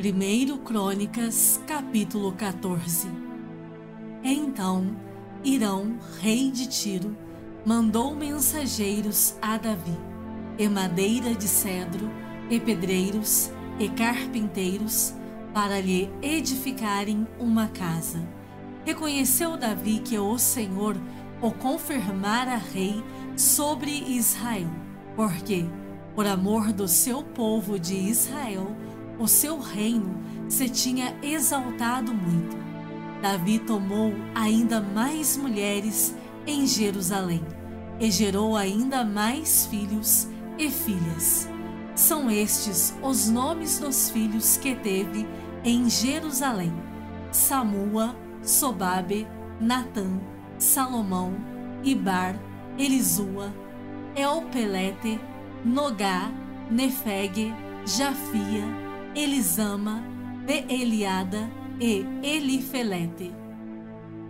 1 Crônicas, capítulo 14. Então, Hirão, rei de Tiro, mandou mensageiros a Davi, e madeira de cedro, e pedreiros, e carpinteiros, para lhe edificarem uma casa. Reconheceu Davi que o Senhor o confirmara rei sobre Israel, porque, por amor do seu povo de Israel, o seu reino se tinha exaltado muito. Davi tomou ainda mais mulheres em Jerusalém e gerou ainda mais filhos e filhas. São estes os nomes dos filhos que teve em Jerusalém: Samua, Sobabe, Natã, Salomão, Ibar, Elisua, Elpelete, Nogá, Nefeg, Jafia, Elisama, Beeliada e Elifelete.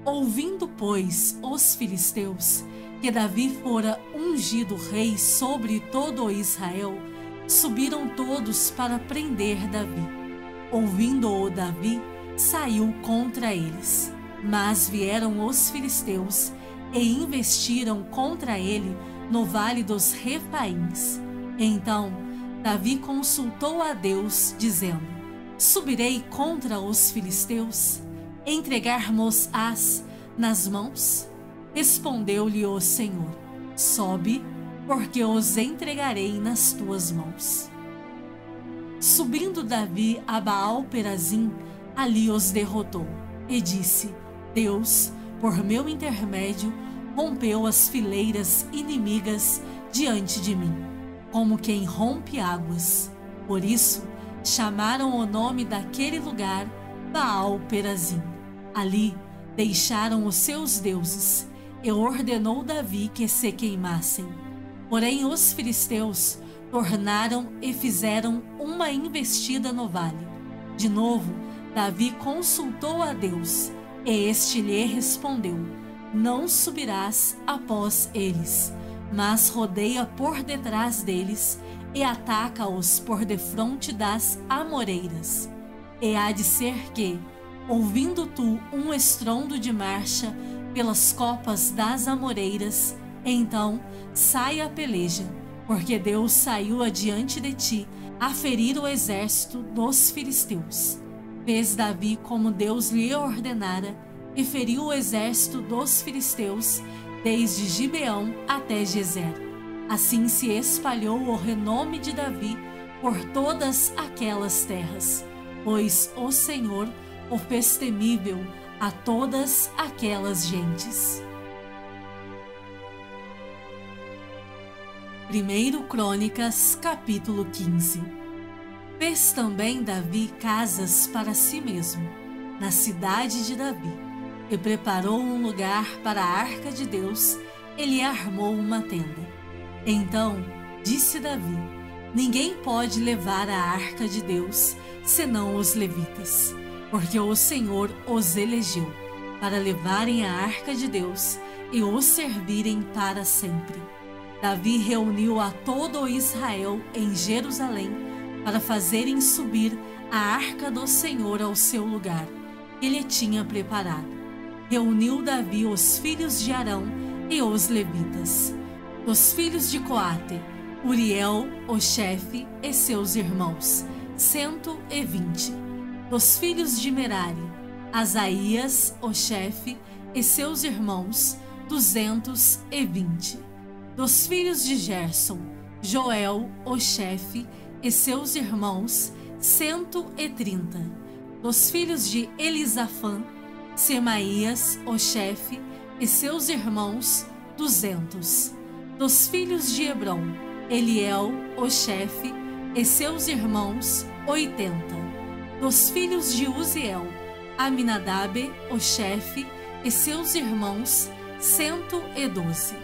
Ouvindo, pois, os filisteus que Davi fora ungido rei sobre todo o Israel, subiram todos para prender Davi. Ouvindo-o Davi, saiu contra eles. Mas vieram os filisteus e investiram contra ele no vale dos Refaíns. Então Davi consultou a Deus, dizendo: subirei contra os filisteus? Entregar-mos-ás nas mãos? Respondeu-lhe o Senhor: sobe, porque os entregarei nas tuas mãos. Subindo Davi a Baal-Perazim, ali os derrotou, e disse: Deus, por meu intermédio, rompeu as fileiras inimigas diante de mim, como quem rompe águas. Por isso, chamaram o nome daquele lugar Baal-Perazim. Ali deixaram os seus deuses, e ordenou Davi que se queimassem. Porém, os filisteus tornaram e fizeram uma investida no vale. De novo, Davi consultou a Deus, e este lhe respondeu: não subirás após eles, mas rodeia por detrás deles e ataca-os por defronte das amoreiras. E há de ser que, ouvindo tu um estrondo de marcha pelas copas das amoreiras, então saia a peleja, porque Deus saiu adiante de ti a ferir o exército dos filisteus. Fez Davi como Deus lhe ordenara, e feriu o exército dos filisteus, desde Gibeão até Gezer. Assim se espalhou o renome de Davi por todas aquelas terras, pois o Senhor o fez temível a todas aquelas gentes. 1 Crônicas, capítulo 15. Fez também Davi casas para si mesmo, na cidade de Davi, e preparou um lugar para a arca de Deus, e lhe armou uma tenda. Então disse Davi: ninguém pode levar a arca de Deus, senão os levitas, porque o Senhor os elegeu para levarem a arca de Deus e o servirem para sempre. Davi reuniu a todo o Israel em Jerusalém para fazerem subir a arca do Senhor ao seu lugar que ele tinha preparado. Reuniu Davi os filhos de Arão e os levitas. Dos filhos de Coate, Uriel, o chefe, e seus irmãos, 120. Dos filhos de Merari, Asaías, o chefe, e seus irmãos, 220. Dos filhos de Gerson, Joel, o chefe, e seus irmãos, 130. Dos filhos de Elisafã, Semaías, o chefe, e seus irmãos, 200. Dos filhos de Hebron, Eliel, o chefe, e seus irmãos, 80. Dos filhos de Uziel, Aminadab, o chefe, e seus irmãos, 112.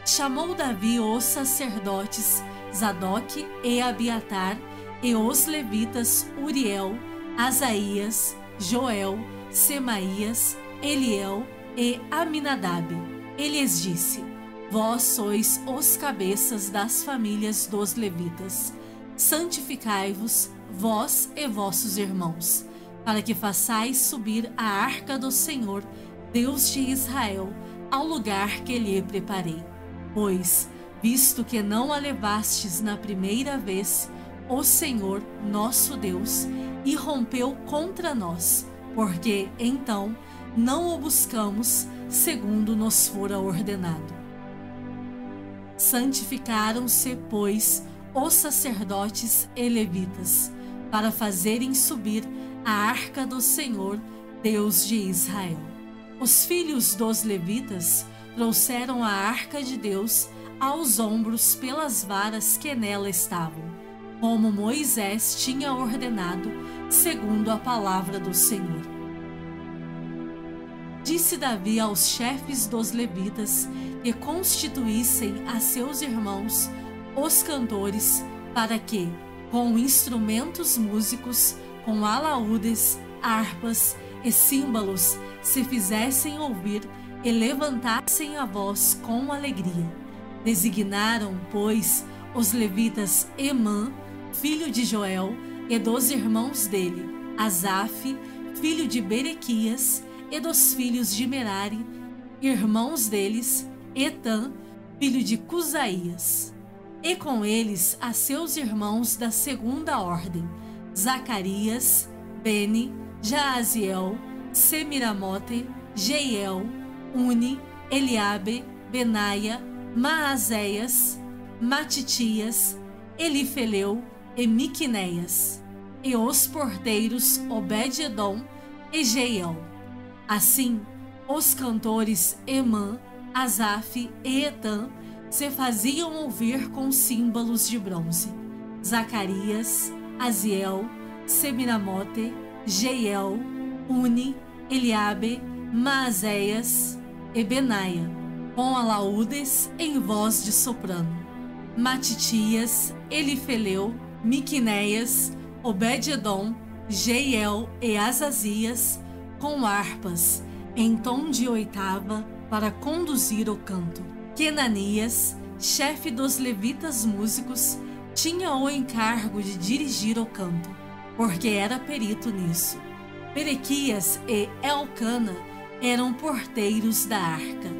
Chamou Davi os sacerdotes Zadoque e Abiatar, e os levitas Uriel, Asaías, Joel, Semaías, Eliel e Aminadab. E lhes disse: vós sois os cabeças das famílias dos levitas. santificai-vos, vós e vossos irmãos, para que façais subir a arca do Senhor, Deus de Israel, ao lugar que lhe preparei. Pois, visto que não a levastes na primeira vez, o Senhor, nosso Deus, irrompeu contra nós, porque, então, não o buscamos segundo nos fora ordenado. Santificaram-se, pois, os sacerdotes e levitas, para fazerem subir a arca do Senhor, Deus de Israel. Os filhos dos levitas trouxeram a arca de Deus aos ombros pelas varas que nela estavam, como Moisés tinha ordenado, segundo a palavra do Senhor. Disse Davi aos chefes dos levitas que constituíssem a seus irmãos os cantores, para que, com instrumentos músicos, com alaúdes, harpas e símbolos, se fizessem ouvir e levantassem a voz com alegria. Designaram, pois, os levitas Emã, filho de Joel, e dos irmãos dele, Asaf, filho de Berequias, e dos filhos de Merari, irmãos deles, Etã, filho de Cusaías. E com eles a seus irmãos da segunda ordem, Zacarias, Beni, Jaaziel, Semiramote, Jeiel, Uni, Eliabe, Benaia, Maazéias, Matitias, Elifeleu e Miquineias, e os porteiros Obed-edom e Jeiel. Assim, os cantores Emã, Asaf e Etã se faziam ouvir com símbolos de bronze. Zacarias, Aziel, Semiramote, Jeiel, Uni, Eliabe, Maazéias e Benaia, com alaúdes em voz de soprano. Matitias, Elifeleu, Miquineias, Obed-edom, Jeiel e Azazias, com harpas, em tom de oitava, para conduzir o canto. Quenanias, chefe dos levitas músicos, tinha o encargo de dirigir o canto, porque era perito nisso. Berequias e Elcana eram porteiros da arca.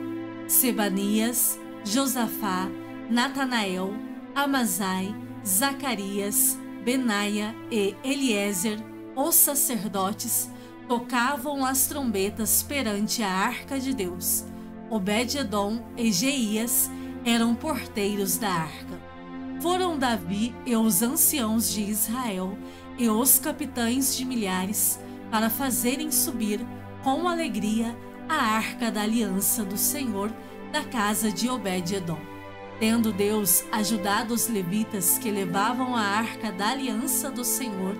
Sebanias, Josafá, Natanael, Amazai, Zacarias, Benaia e Eliezer, os sacerdotes, tocavam as trombetas perante a arca de Deus. Obed-edom e Jeías eram porteiros da arca. Foram Davi e os anciãos de Israel e os capitães de milhares para fazerem subir com alegria a arca da aliança do Senhor da casa de Obed-edom. Tendo Deus ajudado os levitas que levavam a arca da aliança do Senhor,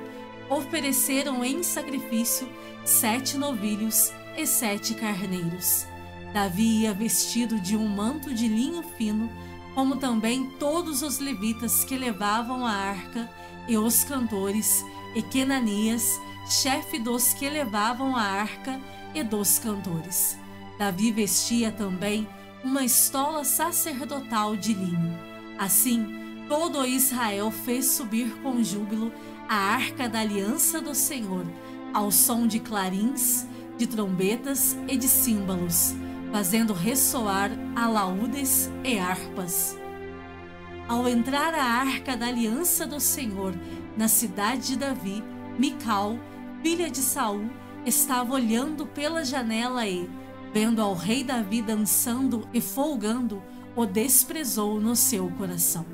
ofereceram em sacrifício 7 novilhos e 7 carneiros. Davi ia vestido de um manto de linho fino, como também todos os levitas que levavam a arca, e os cantores, e Quenanias, chefe dos que levavam a arca e dos cantores. Davi vestia também uma estola sacerdotal de linho. Assim, todo Israel fez subir com júbilo a arca da aliança do Senhor, ao som de clarins, de trombetas e de símbolos, fazendo ressoar alaúdes e harpas. Ao entrar a arca da aliança do Senhor na cidade de Davi, Mical, filha de Saul, estava olhando pela janela e, vendo ao rei Davi dançando e folgando, o desprezou no seu coração.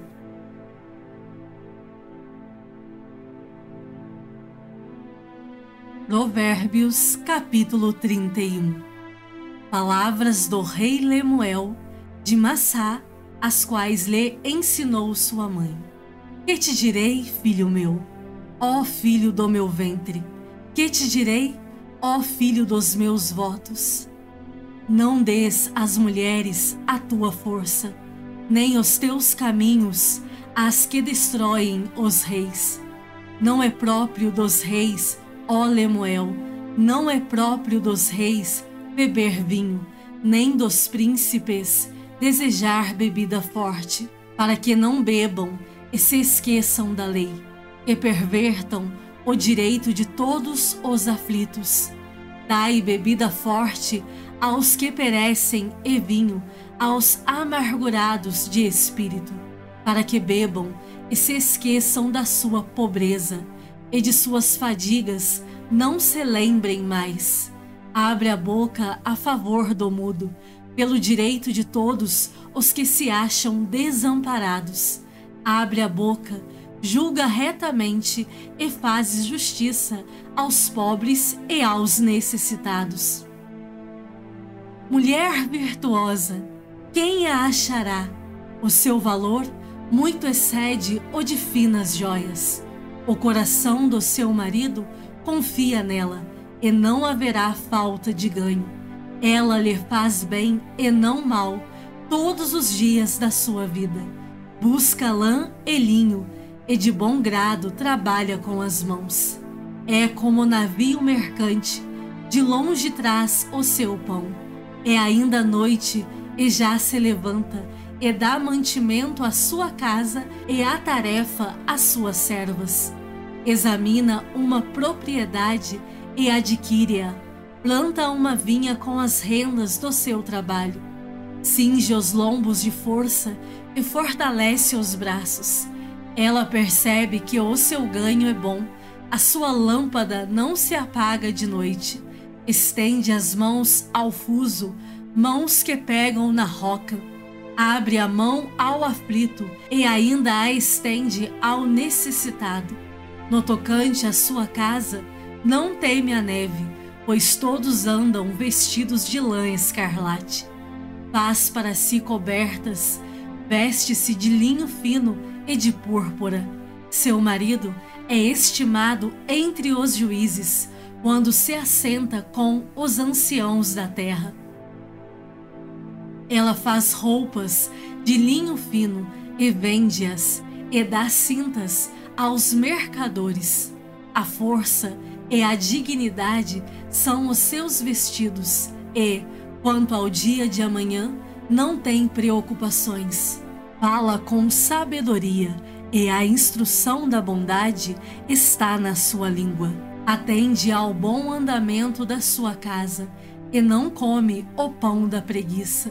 Provérbios, capítulo 31. Palavras do rei Lemuel, de Massá, as quais lhe ensinou sua mãe. Que te direi, filho meu, ó filho do meu ventre? Que te direi, ó filho dos meus votos? Não des às mulheres a tua força, nem os teus caminhos às que destroem os reis. Não é próprio dos reis, ó Lemuel, não é próprio dos reis beber vinho, nem dos príncipes desejar bebida forte, para que não bebam e se esqueçam da lei, e pervertam o direito de todos os aflitos. Dai bebida forte aos que perecem e vinho aos amargurados de espírito, para que bebam e se esqueçam da sua pobreza, e de suas fadigas não se lembrem mais. Abre a boca a favor do mudo, pelo direito de todos os que se acham desamparados. Abre a boca, julga retamente e fazes justiça aos pobres e aos necessitados. Mulher virtuosa, quem a achará? O seu valor muito excede o de finas joias. O coração do seu marido confia nela, e não haverá falta de ganho. Ela lhe faz bem e não mal todos os dias da sua vida. Busca lã e linho, e de bom grado trabalha com as mãos. É como navio mercante, de longe traz o seu pão. É ainda noite, e já se levanta, e dá mantimento à sua casa e a tarefa às suas servas. Examina uma propriedade e adquire-a. Planta uma vinha com as rendas do seu trabalho. Cinge os lombos de força e fortalece os braços. Ela percebe que o seu ganho é bom. A sua lâmpada não se apaga de noite. Estende as mãos ao fuso, mãos que pegam na roca. Abre a mão ao aflito e ainda a estende ao necessitado. No tocante à sua casa, não teme a neve, pois todos andam vestidos de lã escarlate. Faz para si cobertas, veste-se de linho fino e de púrpura. Seu marido é estimado entre os juízes, quando se assenta com os anciãos da terra. Ela faz roupas de linho fino e vende-as, e dá cintas aos mercadores. A força e a dignidade são os seus vestidos, e, quanto ao dia de amanhã, não tem preocupações. Fala com sabedoria, e a instrução da bondade está na sua língua. Atende ao bom andamento da sua casa, e não come o pão da preguiça.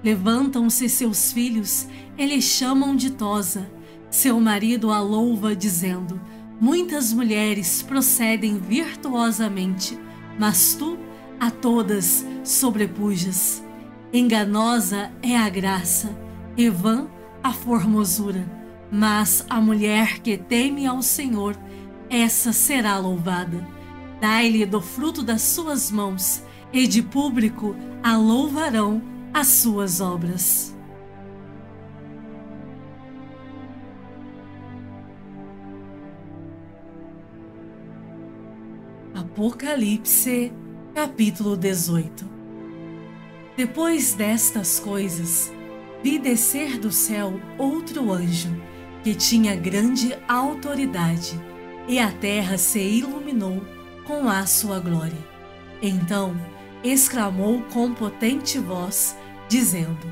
Levantam-se seus filhos e lhe chamam ditosa. Seu marido a louva, dizendo: muitas mulheres procedem virtuosamente, mas tu a todas sobrepujas. Enganosa é a graça, e vã a formosura, mas a mulher que teme ao Senhor, essa será louvada. Dai-lhe do fruto das suas mãos, e de público a louvarão as suas obras. Apocalipse, capítulo 18. Depois destas coisas, vi descer do céu outro anjo, que tinha grande autoridade, e a terra se iluminou com a sua glória. Então exclamou com potente voz, dizendo: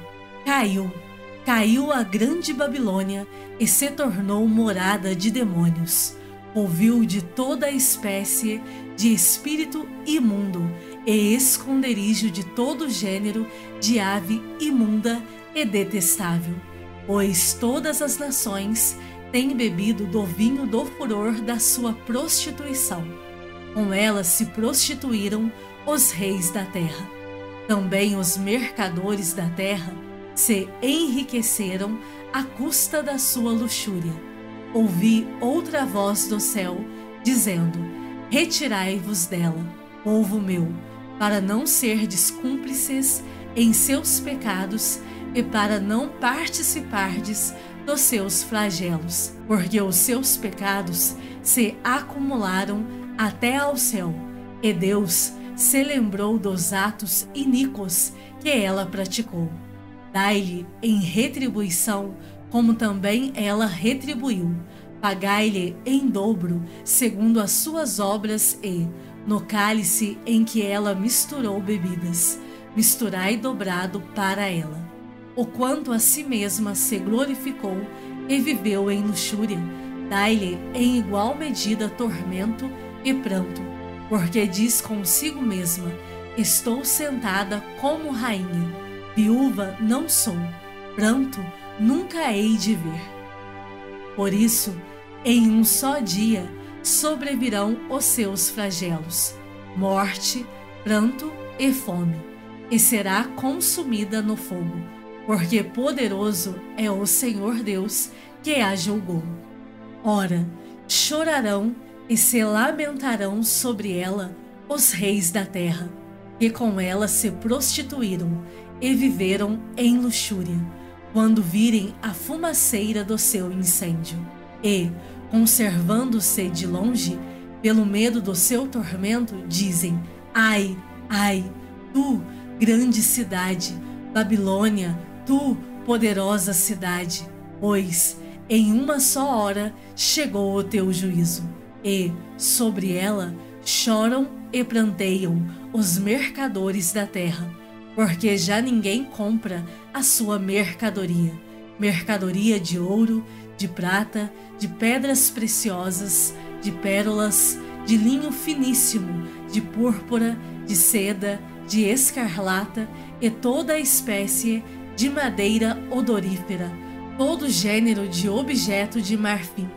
caiu a grande Babilônia, e se tornou morada de demônios. Ouviu de toda espécie de espírito imundo, e esconderijo de todo gênero de ave imunda e detestável, pois todas as nações têm bebido do vinho do furor da sua prostituição. Com ela se prostituíram os reis da terra. Também os mercadores da terra se enriqueceram à custa da sua luxúria. Ouvi outra voz do céu, dizendo: retirai-vos dela, povo meu, para não serdes cúmplices em seus pecados e para não participardes dos seus flagelos, porque os seus pecados se acumularam até ao céu, e Deus se lembrou dos atos iníquos que ela praticou. Dai-lhe em retribuição, como também ela retribuiu. Pagai-lhe em dobro, segundo as suas obras, e, no cálice em que ela misturou bebidas, misturai dobrado para ela. O quanto a si mesma se glorificou e viveu em luxúria, dai-lhe em igual medida tormento e pranto, porque diz consigo mesma: estou sentada como rainha, viúva não sou, pranto nunca hei de ver. Por isso, em um só dia sobrevirão os seus flagelos, morte, pranto e fome, e será consumida no fogo, porque poderoso é o Senhor Deus que a julgou. Ora, chorarão e se lamentarão sobre ela os reis da terra, que com ela se prostituíram e viveram em luxúria, quando virem a fumaceira do seu incêndio. E, conservando-se de longe, pelo medo do seu tormento, dizem: ai, ai, tu, grande cidade, Babilônia, tu, poderosa cidade, pois em uma só hora chegou o teu juízo, e sobre ela choram e pranteiam os mercadores da terra, porque já ninguém compra a sua mercadoria, mercadoria de ouro, de prata, de pedras preciosas, de pérolas, de linho finíssimo, de púrpura, de seda, de escarlata e toda a espécie de madeira odorífera, todo gênero de objeto de marfim,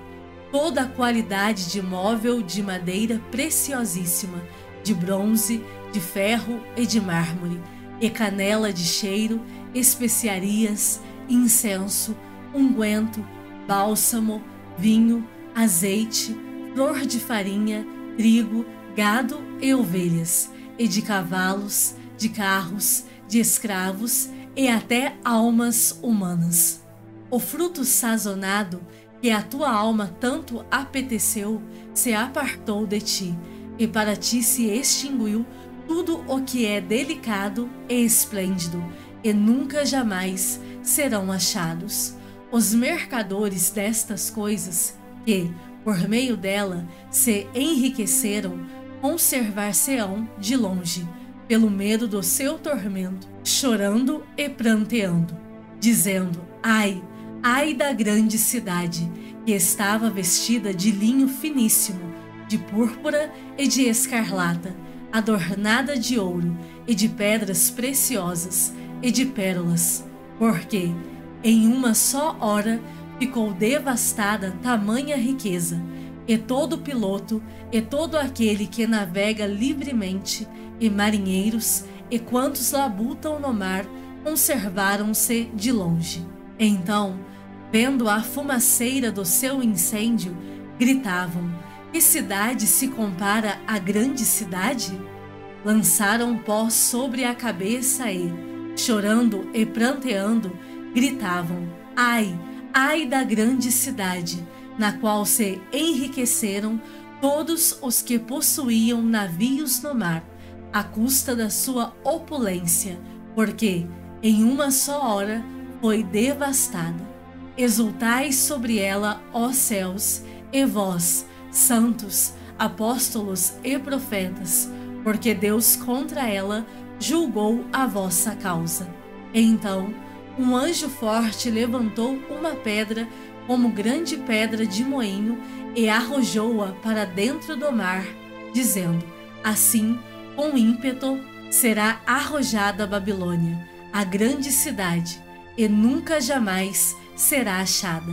toda a qualidade de móvel de madeira preciosíssima, de bronze, de ferro e de mármore, e canela de cheiro, especiarias, incenso, unguento, bálsamo, vinho, azeite, flor de farinha, trigo, gado e ovelhas, e de cavalos, de carros, de escravos e até almas humanas. O fruto sazonado que a tua alma tanto apeteceu se apartou de ti, e para ti se extinguiu tudo o que é delicado e esplêndido, e nunca jamais serão achados. Os mercadores destas coisas, que, por meio dela, se enriqueceram, conservar-se-ão de longe, pelo medo do seu tormento, chorando e pranteando, dizendo: ai, ai da grande cidade, que estava vestida de linho finíssimo, de púrpura e de escarlata, adornada de ouro e de pedras preciosas e de pérolas, porque em uma só hora ficou devastada tamanha riqueza, e todo piloto e todo aquele que navega livremente, e marinheiros e quantos labutam no mar, conservaram-se de longe. Então, vendo a fumaceira do seu incêndio, gritavam: que cidade se compara à grande cidade? Lançaram pó sobre a cabeça e, chorando e pranteando, gritavam: ai, ai da grande cidade, na qual se enriqueceram todos os que possuíam navios no mar, à custa da sua opulência, porque em uma só hora foi devastada. Exultai sobre ela, ó céus, e vós, santos, apóstolos e profetas, porque Deus contra ela julgou a vossa causa. Então, um anjo forte levantou uma pedra como grande pedra de moinho e arrojou-a para dentro do mar, dizendo: assim, com ímpeto, será arrojada a Babilônia, a grande cidade, e nunca jamais será achada.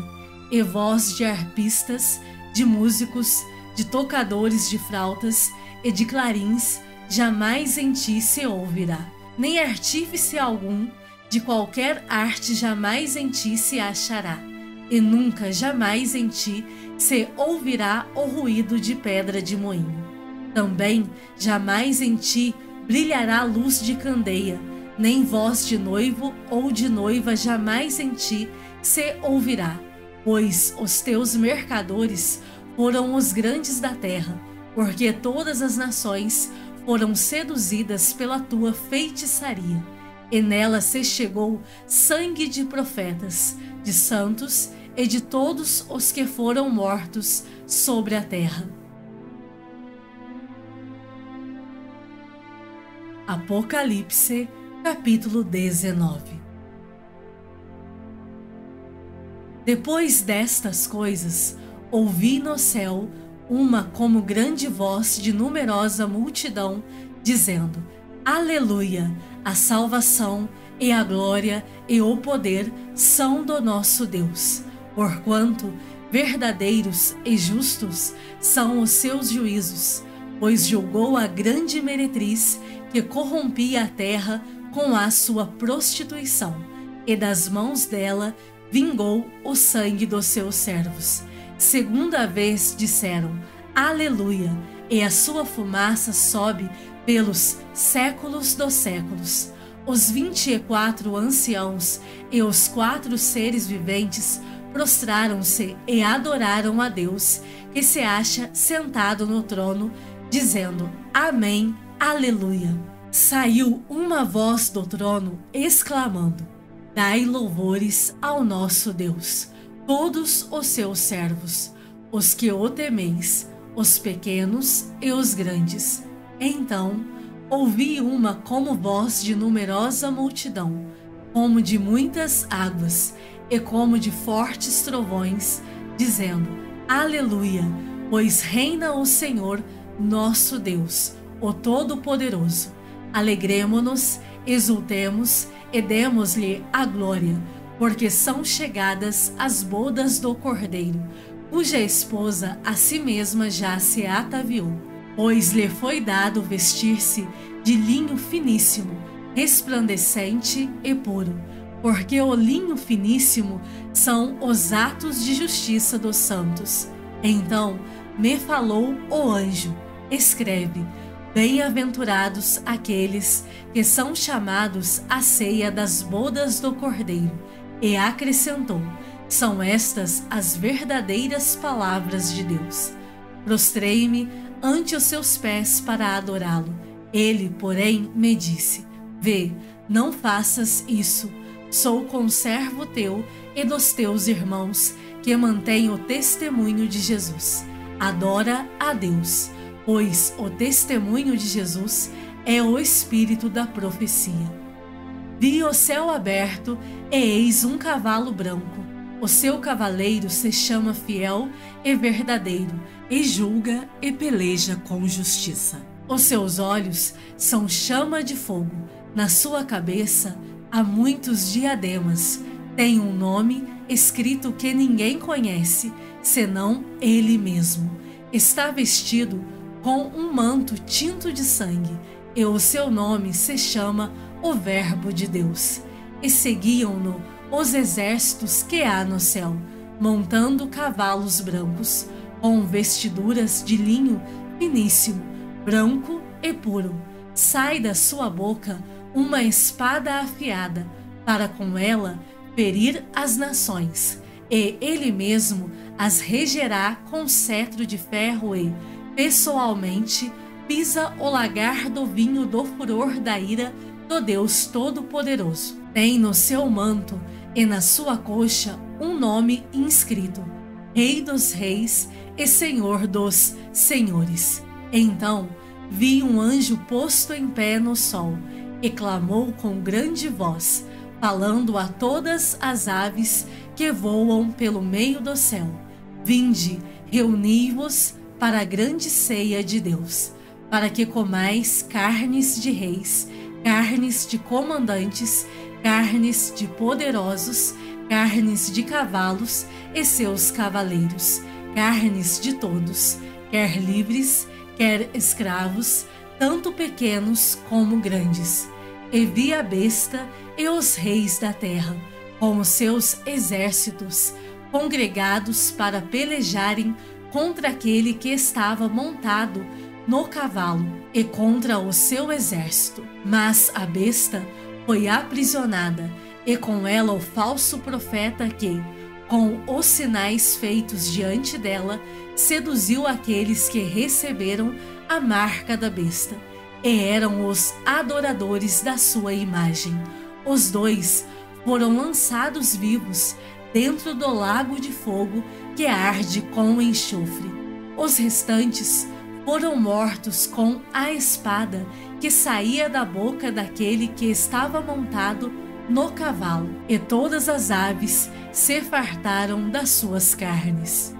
E voz de arpistas, de músicos, de tocadores de flautas e de clarins, jamais em ti se ouvirá. Nem artífice algum de qualquer arte jamais em ti se achará, e nunca jamais em ti se ouvirá o ruído de pedra de moinho. Também jamais em ti brilhará luz de candeia, nem voz de noivo ou de noiva jamais em ti se ouvirá, pois os teus mercadores foram os grandes da terra, porque todas as nações foram seduzidas pela tua feitiçaria, e nela se chegou sangue de profetas, de santos e de todos os que foram mortos sobre a terra. Apocalipse, capítulo 19. Depois destas coisas, ouvi no céu uma como grande voz de numerosa multidão, dizendo: Aleluia! A salvação e a glória e o poder são do nosso Deus, porquanto verdadeiros e justos são os seus juízos, pois julgou a grande meretriz que corrompia a terra com a sua prostituição, e das mãos dela vingou o sangue dos seus servos. Segunda vez disseram: Aleluia! E a sua fumaça sobe pelos séculos dos séculos. Os 24 anciãos e os 4 seres viventes prostraram-se e adoraram a Deus, que se acha sentado no trono, dizendo: Amém, Aleluia. Saiu uma voz do trono, exclamando: Dai louvores ao nosso Deus, todos os seus servos, os que o temeis, os pequenos e os grandes. Então ouvi uma como voz de numerosa multidão, como de muitas águas, e como de fortes trovões, dizendo: Aleluia, pois reina o Senhor nosso Deus, o Todo-Poderoso. Alegremo-nos, exultemos e demos-lhe a glória, porque são chegadas as bodas do Cordeiro, cuja esposa a si mesma já se ataviou. Pois lhe foi dado vestir-se de linho finíssimo, resplandecente e puro, porque o linho finíssimo são os atos de justiça dos santos. Então me falou o anjo: escreve: Bem-aventurados aqueles que são chamados à ceia das bodas do Cordeiro. E acrescentou: são estas as verdadeiras palavras de Deus. Prostrei-me ante os seus pés para adorá-lo. Ele, porém, me disse: Vê, não faças isso. Sou conservo teu e dos teus irmãos, que mantêm o testemunho de Jesus. Adora a Deus, pois o testemunho de Jesus é o espírito da profecia. Vi o céu aberto e eis um cavalo branco. O seu cavaleiro se chama Fiel e Verdadeiro, e julga e peleja com justiça. Os seus olhos são chama de fogo, na sua cabeça há muitos diademas. Tem um nome escrito que ninguém conhece, senão ele mesmo. Está vestido com um manto tinto de sangue, e o seu nome se chama o Verbo de Deus. E seguiam-no os exércitos que há no céu, montando cavalos brancos, com vestiduras de linho finíssimo, branco e puro. Sai da sua boca uma espada afiada, para com ela ferir as nações, e ele mesmo as regerá com cetro de ferro e, pessoalmente, pisa o lagar do vinho do furor da ira do Deus Todo-Poderoso. Tem no seu manto e na sua coxa um nome inscrito: Rei dos Reis e Senhor dos Senhores. Então vi um anjo posto em pé no sol, e clamou com grande voz, falando a todas as aves que voam pelo meio do céu: Vinde, reuni-vos para a grande ceia de Deus, para que comais carnes de reis, carnes de comandantes, carnes de poderosos, carnes de cavalos e seus cavaleiros, carnes de todos, quer livres, quer escravos, tanto pequenos como grandes. E vi a besta e os reis da terra, com os seus exércitos, congregados para pelejarem contra aquele que estava montado no cavalo e contra o seu exército. Mas a besta foi aprisionada, e com ela o falso profeta que, com os sinais feitos diante dela, seduziu aqueles que receberam a marca da besta, e eram os adoradores da sua imagem. Os dois foram lançados vivos dentro do lago de fogo que arde com enxofre. Os restantes foram mortos com a espada que saía da boca daquele que estava montado no cavalo, e todas as aves se fartaram das suas carnes.